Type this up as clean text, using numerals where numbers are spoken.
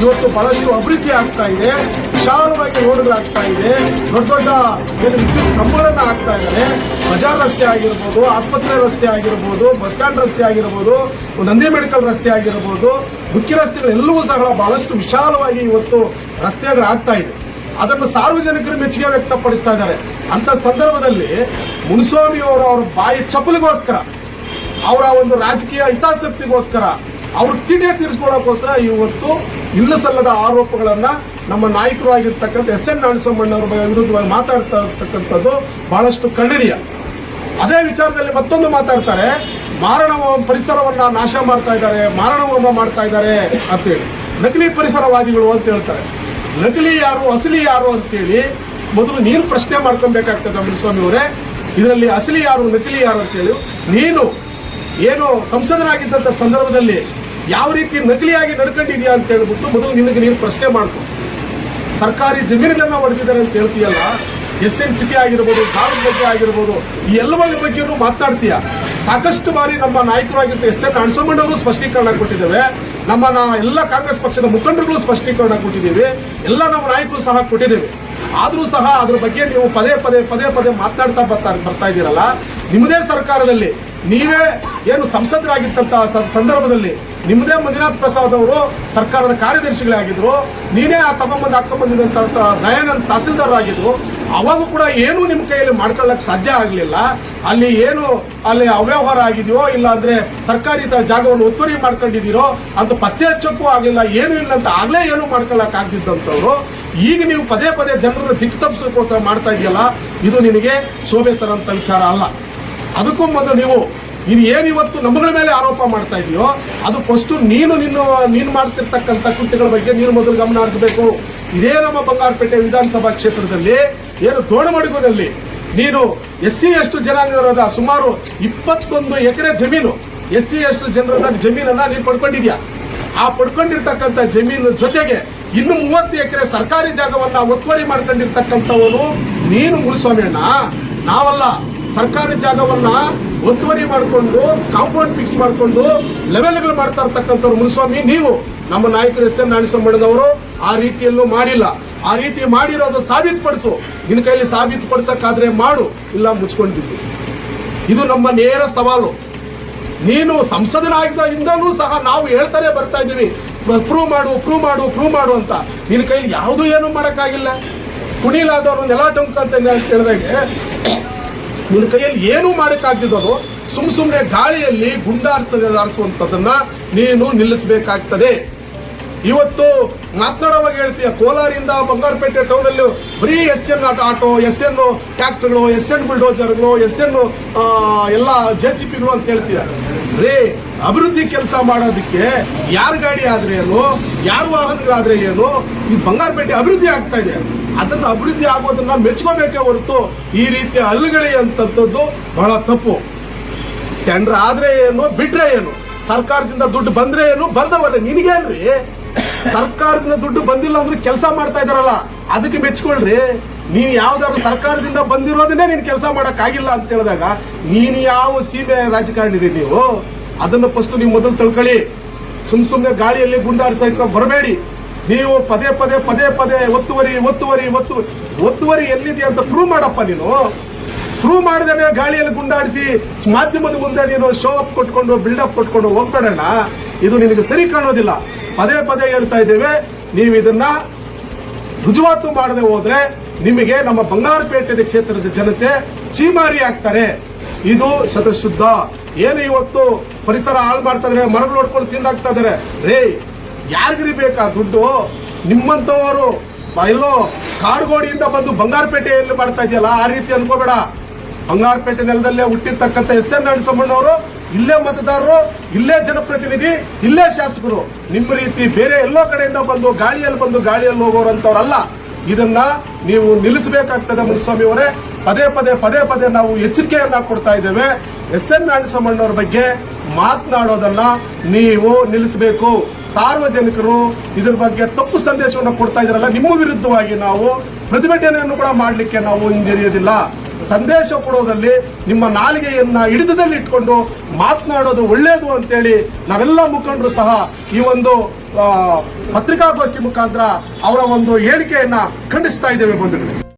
ಇವತ್ತು ಬಹಳಷ್ಟು ಅಭಿವೃದ್ಧಿ ಆಗ್ತಾ ಇದೆ, ವಿಶಾಲವಾಗಿ ರೋಡ್ಗಳಾಗ್ತಾ ಇದೆ, ದೊಡ್ಡ ದೊಡ್ಡ ವಿದ್ಯುತ್ ಕಂಬಗಳನ್ನ ಆಗ್ತಾ ಇದ್ದಾರೆ. ಬಜಾರ್ ರಸ್ತೆ ಆಗಿರ್ಬೋದು, ಆಸ್ಪತ್ರೆ ರಸ್ತೆ ಆಗಿರ್ಬೋದು, ಬಸ್ ಸ್ಟ್ಯಾಂಡ್ ರಸ್ತೆ ಆಗಿರ್ಬೋದು, ನಂದಿ ಮೆಡಿಕಲ್ ರಸ್ತೆ ಆಗಿರ್ಬೋದು, ಮುಖ್ಯ ರಸ್ತೆಗಳೆಲ್ಲವೂ ಸಹ ಬಹಳಷ್ಟು ವಿಶಾಲವಾಗಿ ಇವತ್ತು ರಸ್ತೆಗಳಾಗ್ತಾ ಇದೆ. ಅದನ್ನು ಸಾರ್ವಜನಿಕರು ಮೆಚ್ಚುಗೆ ವ್ಯಕ್ತಪಡಿಸ್ತಾ ಇದ್ದಾರೆ. ಅಂತ ಸಂದರ್ಭದಲ್ಲಿ ಮುನಿಸ್ವಾಮಿ ಅವರ ಬಾಯಿ ಚಪ್ಪಲಿಗೋಸ್ಕರ, ಅವರ ಒಂದು ರಾಜಕೀಯ ಹಿತಾಸಕ್ತಿಗೋಸ್ಕರ, ಅವ್ರ ತಿಂಡಿಯ ತೀರಿಸಿಕೊಳ್ಳೋಕ್ಕೋಸ್ಕರ ಇವತ್ತು ಇಲ್ಲ ಸಲ್ಲದ ಆರೋಪಗಳನ್ನ ನಮ್ಮ ನಾಯಕರು ಆಗಿರ್ತಕ್ಕಂಥ ಎಸ್.ಎನ್. ನಾರಾಯಣಸ್ವಾಮಿ ವಿರುದ್ಧವಾಗಿ ಮಾತಾಡ್ತಾ ಇರ್ತಕ್ಕಂಥದ್ದು ಬಹಳಷ್ಟು ಖಂಡನೀಯ. ಅದೇ ವಿಚಾರದಲ್ಲಿ ಮತ್ತೊಂದು ಮಾತಾಡ್ತಾರೆ, ಮಾರಣ ಪರಿಸರವನ್ನ ನಾಶ ಮಾಡ್ತಾ ಇದ್ದಾರೆ, ಮಾರಣ ಹೋಮ ಮಾಡ್ತಾ ಇದ್ದಾರೆ ಅಂತೇಳಿ, ನಕಲಿ ಪರಿಸರವಾದಿಗಳು ಅಂತ ಹೇಳ್ತಾರೆ. ನಕಲಿ ಯಾರು, ಅಸಲಿ ಯಾರು ಅಂತೇಳಿ ಮೊದಲು ನೀನು ಪ್ರಶ್ನೆ ಮಾಡ್ಕೊಬೇಕಾಗ್ತದೆ ಮುನಿಸ್ವಾಮಿ ಅವರೇ. ಇದರಲ್ಲಿ ಅಸಲಿ ಯಾರು, ನಕಲಿ ಯಾರು ಅಂತೇಳಿ ನೀನು ಏನು ಸಂಸದನಾಗಿದ್ದಂಥ ಸಂದರ್ಭದಲ್ಲಿ ಯಾವ ರೀತಿ ನಕಲಿಯಾಗಿ ನಡ್ಕೊಂಡಿದ್ಯಾ ಅಂತ ಹೇಳ್ಬಿಟ್ಟು ಮೊದಲು ನಿನಗೆ ನೀನು ಪ್ರಶ್ನೆ ಮಾಡ್ಕೊ. ಸರ್ಕಾರಿ ಜಮೀನುಗಳನ್ನ ಹೊಡೆದಿದ್ದಾರೆ ಅಂತ ಹೇಳ್ತೀಯಲ್ಲ, SNCP ಆಗಿರ್ಬೋದು, ಗಾಳದ ಬಗ್ಗೆ ಆಗಿರ್ಬೋದು, ಈ ಎಲ್ಲ ಬಗ್ಗೆಯೂ ಮಾತನಾಡ್ತೀಯ. ಸಾಕಷ್ಟು ಬಾರಿ ನಮ್ಮ ನಾಯಕರಾಗಿರ್ತ ಎಸ್.ಎನ್. ನಾರಾಯಣಸ್ವಾಮಿ ಅವರು ಸ್ಪಷ್ಟೀಕರಣ ಕೊಟ್ಟಿದ್ದೇವೆ, ನಮ್ಮ ಎಲ್ಲ ಕಾಂಗ್ರೆಸ್ ಪಕ್ಷದ ಮುಖಂಡರುಗಳು ಸ್ಪಷ್ಟೀಕರಣ ಕೊಟ್ಟಿದ್ದೀವಿ, ಎಲ್ಲ ನಮ್ಮ ನಾಯಕರು ಸಹ ಕೊಟ್ಟಿದ್ದೇವೆ. ಆದರೂ ಸಹ ಅದ್ರ ಬಗ್ಗೆ ನೀವು ಪದೇ ಪದೇ ಮಾತನಾಡ್ತಾ ಬರ್ತಾ ಇದ್ದೀರಲ್ಲ. ನಿಮ್ಮದೇ ಸರ್ಕಾರದಲ್ಲಿ ನೀವೇ ಏನು ಸಂಸದರಾಗಿದ್ದಂತ ಸಂದರ್ಭದಲ್ಲಿ ನಿಮ್ಮದೇ ಮಂಜುನಾಥ್ ಪ್ರಸಾದ್ ಅವರು ಸರ್ಕಾರದ ಕಾರ್ಯದರ್ಶಿಗಳೇ ಆಗಿದ್ರು, ನೀನೇ ಹಾಕೊಂಡ್ಬಂದಿದ್ದಂತ ದಯಾನಂದ್ ತಹಸೀಲ್ದಾರ್ ಆಗಿದ್ರು. ಅವಾಗ ಕೂಡ ಏನು ನಿಮ್ಮ ಕೈಯಲ್ಲಿ ಮಾಡ್ಕೊಳ್ಳಕ್ ಸಾಧ್ಯ ಆಗಲಿಲ್ಲ. ಅಲ್ಲಿ ಏನು ಅಲ್ಲಿ ಅವ್ಯವಹಾರ ಆಗಿದೆಯೋ, ಇಲ್ಲ ಅಂದ್ರೆ ಸರ್ಕಾರಿ ಜಾಗವನ್ನು ಒತ್ತುವರಿ ಮಾಡ್ಕೊಂಡಿದ್ದೀರೋ ಅಂತ ಪತ್ತೆ ಹಚ್ಚಕ್ಕೂ ಆಗಲಿಲ್ಲ, ಏನು ಇಲ್ಲ ಅಂತ ಆಗ್ಲೇ ಏನು ಮಾಡ್ಕೊಳ್ಳಕ್ ಆಗ್ತಿದ್ದಂಥವ್ರು ಈಗ ನೀವು ಪದೇ ಜನರನ್ನು ದಿಕ್ಕು ತಪ್ಪಿಸೋಕೋಸ್ಕರ ಮಾಡ್ತಾ ಇದೆಯಲ್ಲ, ಇದು ನಿನಗೆ ಶೋಭೆ ತರಂತ ವಿಚಾರ ಅಲ್ಲ. ಅದಕ್ಕೂ ಮೊದಲು ನೀವು ಏನಿವತ್ತು ನಮ್ಮಗಳ ಮೇಲೆ ಆರೋಪ ಮಾಡ್ತಾ ಇದೆಯೋ ಅದು ಫಸ್ಟ್ ನೀನು ಮಾಡ್ತಿರ್ತಕ್ಕಂಥ ಕೃತ್ಯಗಳ ಬಗ್ಗೆ ನೀನು ಮೊದಲು ಗಮನ ಹರಿಸಬೇಕು. ಇದೇ ನಮ್ಮ ಬಂಗಾರಪೇಟೆ ವಿಧಾನಸಭಾ ಕ್ಷೇತ್ರದಲ್ಲಿ ಏನು ದೋಣಮಡುಗುನಲ್ಲಿ ನೀನು SC ಜನಾಂಗದ ಸುಮಾರು 21 ಎಕರೆ ಜಮೀನು, SC ಜನರ ಜಮೀನನ್ನ ನೀನು ಪಡ್ಕೊಂಡಿದ್ಯಾ. ಆ ಪಡ್ಕೊಂಡಿರ್ತಕ್ಕಂಥ ಜಮೀನು ಜೊತೆಗೆ ಇನ್ನು 30 ಎಕರೆ ಸರ್ಕಾರಿ ಜಾಗವನ್ನ ಒತ್ತುವರಿ ಮಾಡ್ಕೊಂಡಿರ್ತಕ್ಕಂಥವನು ನೀನು ಮುನಿಸ್ವಾಮಿ ಅಣ್ಣ, ನಾವಲ್ಲ. ಸರ್ಕಾರಿ ಜಾಗವನ್ನ ಒತ್ತುವರಿ ಮಾಡಿಕೊಂಡು ಕಾಂಪೌಂಡ್ ಫಿಕ್ಸ್ ಮಾಡಿಕೊಂಡು ಲೆವೆಲ್ಗಳು ಮಾಡ್ತಾ ಇರ್ತಕ್ಕಂಥವ್ರು ಮುನಿಸ್ವಾಮಿ ನೀವು. ನಮ್ಮ ನಾಯಕರು ಎಸ್.ಎನ್. ನಾರಾಯಣಸ್ವಾಮಿ ಅವರು ಆ ರೀತಿಯಲ್ಲೂ ಮಾಡಿಲ್ಲ. ಆ ರೀತಿ ಮಾಡಿರೋದು ಸಾಬೀತುಪಡಿಸು. ನಿನ್ನ ಕೈಲಿ ಸಾಬೀತುಪಡಿಸಕ್ಕಾದ್ರೆ ಮಾಡು, ಇಲ್ಲ ಮುಚ್ಕೊಂಡಿದ್ದು. ಇದು ನಮ್ಮ ನೇರ ಸವಾಲು. ನೀನು ಸಂಸದನಾಗಿದ್ದಾಗಿಂದಲೂ ಸಹ ನಾವು ಹೇಳ್ತಾನೆ ಬರ್ತಾ ಇದ್ದೀವಿ, ಪ್ರೂವ್ ಮಾಡು ಅಂತ. ನಿನ್ನ ಕೈಲಿ ಯಾವುದೂ ಏನು ಮಾಡಕ್ಕಾಗಿಲ್ಲ. ಕುಣಿಲಾದವರು ನೆಲ ಡೊಂಕ ಅಂತ ಹೇಳಿದಾಗೆ ನಿನ್ನ ಕೈಯಲ್ಲಿ ಏನೂ ಮಾಡಕ್ಕಾಗ್ತಿದ್ದವರು ಸುಮ್ಮನೆ ಗಾಳಿಯಲ್ಲಿ ಗುಂಡಾರಿಸುವಂಥದ್ದನ್ನ ನೀನು ನಿಲ್ಲಿಸಬೇಕಾಗ್ತದೆ. ಇವತ್ತು ಮಾತನಾಡುವಾಗ ಹೇಳ್ತೀಯ, ಕೋಲಾರಿಂದ ಬಂಗಾರಪೇಟೆ ಟೌನ್ ಅಲ್ಲಿ ಬರೀ SN auto, SN ಟ್ರ್ಯಾಕ್ಟರ್ಗಳು, SN ಬುಲ್ಡೋಜರ್ಗಳು, SN ಎಲ್ಲ JCPಗಳು ಅಂತ ಹೇಳ್ತೀಯ. ರೇ, ಅಭಿವೃದ್ಧಿ ಕೆಲಸ ಮಾಡೋದಕ್ಕೆ ಯಾರ ಗಾಡಿ ಆದ್ರೆ ಏನು, ಯಾರ ವಾಹನಗಳಾದ್ರೆ ಏನು, ಈ ಬಂಗಾರಪೇಟೆ ಅಭಿವೃದ್ಧಿ ಆಗ್ತಾ ಇದೆ. ಅದನ್ನು ಅಭಿವೃದ್ಧಿ ಆಗೋದನ್ನ ಮೆಚ್ಕೋಬೇಕೇ ಹೊರತು ಈ ರೀತಿಯ ಅಲ್ಲುಗಳಿ ಅಂತದ್ದು ಬಹಳ ತಪ್ಪು. ಟೆಂಡರ್ ಆದ್ರೆ ಏನು, ಬಿಟ್ರೆ ಏನು, ಸರ್ಕಾರದಿಂದ ದುಡ್ಡು ಬಂದ್ರೆ ಏನು, ಬಂದವಲ್ಲ ನಿನಗೇನ್ರಿ. ಸರ್ಕಾರದಿಂದ ದುಡ್ಡು ಬಂದಿಲ್ಲ ಅಂದ್ರೆ ಕೆಲಸ ಮಾಡ್ತಾ ಇದಾರಲ್ಲ, ಅದಕ್ಕೆ ಮೆಚ್ಕೊಳ್ರಿ. ನೀನ್ ಯಾವ್ದಾದ್ರು ಸರ್ಕಾರದಿಂದ ಬಂದಿರೋದನ್ನೇ ನೀನ್ ಕೆಲಸ ಮಾಡಕ್ ಆಗಿಲ್ಲ ಅಂತ ಹೇಳಿದಾಗ ನೀನ್ ಯಾವ ಸೀಮೆ ರಾಜಕಾರಣಿ ನೀವು, ಅದನ್ನ ಫಸ್ಟ್ ನೀವು ಮೊದಲು ತಿಳ್ಕೊಳ್ಳಿ. ಸುಮ್ನೆ ಗಾಳಿಯಲ್ಲಿ ಗುಂಡಾರಿಸಕ್ಕೆ ಬರಬೇಡಿ. ನೀವು ಪದೇ ಒತ್ತುವರಿ ಎಲ್ಲಿದೆ ಅಂತ ಪ್ರೂವ್ ಮಾಡಪ್ಪ. ನೀನು ಪ್ರೂವ್ ಮಾಡದೇನೆ ಗಾಳಿಯಲ್ಲಿ ಗುಂಡಾಡಿಸಿ ಮಾಧ್ಯಮದ ಮುಂದೆ ನೀನು ಶೋ ಅಪ್ ಕೊಟ್ಕೊಂಡು ಬಿಲ್ಡಪ್ ಕೊಟ್ಕೊಂಡು ಹೋಗ್ಬೇಡಣ್ಣ. ಇದು ನಿನಗೆ ಸರಿ ಕಾಣೋದಿಲ್ಲ. ಪದೇ ಹೇಳ್ತಾ ಇದ್ದೇವೆ, ನೀವು ಇದನ್ನ ರುಜುವಾತು ಮಾಡದೆ ಹೋದ್ರೆ ನಿಮಗೆ ನಮ್ಮ ಬಂಗಾರಪೇಟೆ ಕ್ಷೇತ್ರದ ಜನತೆ ಚೀಮಾರಿ ಆಗ್ತಾರೆ. ಇದು ಶತಶುದ್ಧ. ಏನು ಇವತ್ತು ಪರಿಸರ ಹಾಳು ಮಾಡ್ತಾ ಇದ್ರೆ, ಮರಗಳು ಹೊಡ್ಕೊಂಡು ತಿಂದಾಗ್ತಾ ಇದಾರೆ. ರೇ, ಯಾರಿಗ್ರಿ ಬೇಕಾ ದುಡ್ಡು? ನಿಮ್ಮಂತವರು ಎಲ್ಲೋ ಕಾಡುಗೋಡಿಯಿಂದ ಬಂದು ಬಂಗಾರಪೇಟೆಯಲ್ಲಿ ಮಾಡ್ತಾ ಇದೆಯಲ್ಲ, ಆ ರೀತಿ ಅನ್ಕೋಬೇಡ. ಬಂಗಾರಪೇಟೆ ನೆಲದಲ್ಲೇ ಹುಟ್ಟಿರ್ತಕ್ಕಂಥ ಎಸ್.ಎನ್. ನಾರಾಯಣಸ್ವಾಮಿ ಅವರು ಇಲ್ಲೇ ಮತದಾರರು, ಇಲ್ಲೇ ಜನಪ್ರತಿನಿಧಿ, ಇಲ್ಲೇ ಶಾಸಕರು. ನಿಮ್ಮ ರೀತಿ ಬೇರೆ ಎಲ್ಲೋ ಕಡೆಯಿಂದ ಬಂದು ಗಾಳಿಯಲ್ಲಿ ಹೋಗೋರಂತವ್ರಲ್ಲ. ಇದನ್ನ ನೀವು ನಿಲ್ಲಿಸಬೇಕಾಗ್ತದೆ ಮುನಿಸ್ವಾಮಿ ಅವರೇ. ಪದೇ ನಾವು ಎಚ್ಚರಿಕೆಯನ್ನ ಕೊಡ್ತಾ ಇದ್ದೇವೆ. ಎಸ್.ಎನ್. ನಾರಾಯಣಸ್ವಾಮಿ ಅವರ ಬಗ್ಗೆ ಮಾತನಾಡೋದನ್ನ ನೀವು ನಿಲ್ಲಿಸಬೇಕು. ಸಾರ್ವಜನಿಕರು ಇದ್ರ ಬಗ್ಗೆ ತಪ್ಪು ಸಂದೇಶವನ್ನು ಕೊಡ್ತಾ ಇದ್ರಲ್ಲ, ನಿಮ್ಮ ವಿರುದ್ಧವಾಗಿ ನಾವು ಪ್ರತಿಭಟನೆಯನ್ನು ಕೂಡ ಮಾಡಲಿಕ್ಕೆ ನಾವು ಹಿಂಜರಿಯೋದಿಲ್ಲ. ಸಂದೇಶ ಕೊಡೋದಲ್ಲಿ ನಿಮ್ಮ ನಾಲಿಗೆಯನ್ನ ಹಿಡಿತದಲ್ಲಿ ಇಟ್ಕೊಂಡು ಮಾತನಾಡೋದು ಒಳ್ಳೆಯದು ಅಂತೇಳಿ ನಾವೆಲ್ಲ ಮುಖಂಡರು ಸಹ ಈ ಒಂದು ಪತ್ರಿಕಾಗೋಷ್ಠಿ ಮುಖಾಂತರ ಅವರ ಒಂದು ಹೇಳಿಕೆಯನ್ನ ಖಂಡಿಸ್ತಾ ಇದ್ದೇವೆ ಬಂಧುಗಳೇ.